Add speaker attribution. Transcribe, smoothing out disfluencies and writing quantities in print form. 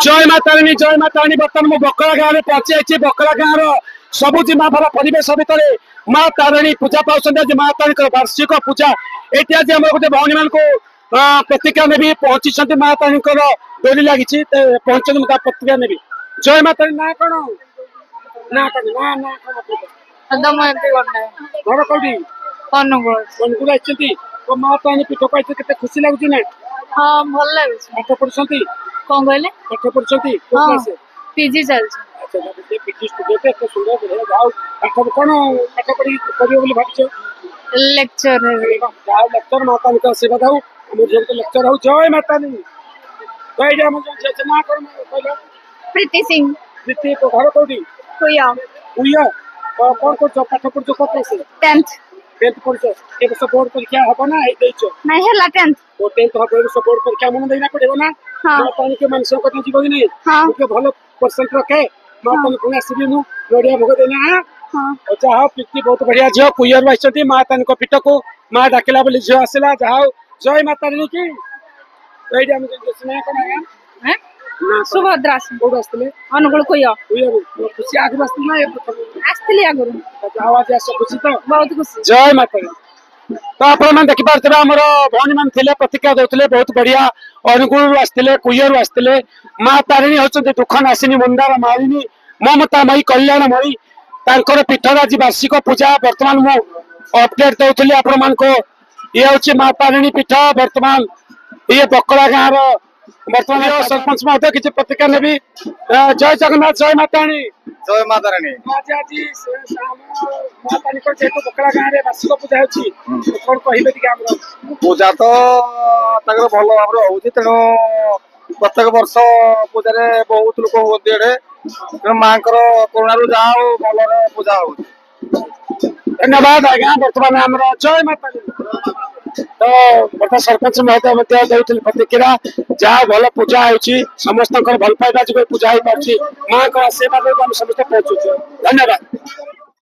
Speaker 1: जय माता रानी बर्तमान मु बकला गाँव में पहुंची जाइए बकला गाँव सबुज माँ भरा परिवेश भितर माँ तारिणी पूजा पाँच माँ तारिणी वार्षिक पूजा ये आज आम गोटे भौणी मान प्रतिक्रिया नेबी पहुंची माँ तारिणी डोरी लगी पहुंचते मुझे प्रतिक्रिया नेबी जय माता ना कौन ना कौन ना ना घर कौटी अनुकूल आई माँ तारिणी पीठ पाई के खुशी लगुच ना
Speaker 2: हाँ भल लगे
Speaker 1: पाठ पढ़ुं
Speaker 2: कौन कहले
Speaker 1: पाठ पढ़ुं
Speaker 2: हाँ पीजी चलছে
Speaker 1: पीजी स्टूडेंट एत सुंदर बढ़िया जाओ पाठ कौन पाठ पढ़ी कर भाव
Speaker 2: लेक्चर है
Speaker 1: जाओ लेक्चर माता का आशीर्वाद हो आम झील तो लेक्चर हो जय माता तो ये आम ना कौन कहल
Speaker 2: प्रीति सिंह
Speaker 1: प्रीति घर कौटी
Speaker 2: कुया
Speaker 1: उइया कौन कर पाठ पढ़ कौ क्लास
Speaker 2: 10th
Speaker 1: 10th पढ़ ए वर्ष बोर्ड परीक्षा हम ना
Speaker 2: नहीं है 10th
Speaker 1: तो 10th हम ए वर्ष बोर्ड परीक्षा मन देना पड़ेगा ना
Speaker 2: हाँ
Speaker 1: पानी के मानसिक कथा जीव कि नहीं
Speaker 2: हाँ
Speaker 1: के भल परसेंट रखे माँ तानी पुणी आसबी मु नड़िया भोग देना
Speaker 2: हाँ
Speaker 1: चाह प्रीति बहुत बढ़िया झील कुयर आई माँ तानी पीठ को माँ डाकिला बोली झील आसला जहा जय माता रानी की
Speaker 2: हैं? सुभद्रा सिंह
Speaker 1: कौट आसते
Speaker 2: अनुकूल कुया
Speaker 1: खुशी आगु
Speaker 2: आसली आगुरी
Speaker 1: आज आस खुशी तो
Speaker 2: बहुत खुशी
Speaker 1: जय माता तो आप देखिपे आम भौणी मान प्रतिक्रिया दौले बहुत बढ़िया अनुकूल आसते कुयर आसते माँ तारिणी होती दुख नाशिनी मुंडार मारिणी ममता मई कल्याणमयी तांकर पीठर आज वार्षिक पूजा बर्तमान मु अपडेट दौली आपण ये हूँ माँ तारिणी पीठ बर्तमान ये बकला गाँव बर्तमान सरपंच महोदय किसी प्रतिक्रिया नेबी जय जगन्नाथ जय माता रानी
Speaker 3: जय माता रानी
Speaker 1: आज आज माँ तारिणी जेहेतु बकला गाँव में वार्षिक पूजा होची कौन कहे
Speaker 3: पूजा तो भल भाव होती तेणु प्रत्येक वर्ष पूजा बहुत लोक होती तेणु माँ करुणा जहाँ भल पूजा हो
Speaker 1: धन्यवाद आज्ञा बर्तमान आम जय माता तो बर्तमान सरपंच महोदय देते प्रतिक्रिया जहाँ भल पूजा होती समस्त भल पाइबा जो पूजा हो पार्टी माँ को आशीर्वाद समस्त पहुंचुचे धन्यवाद।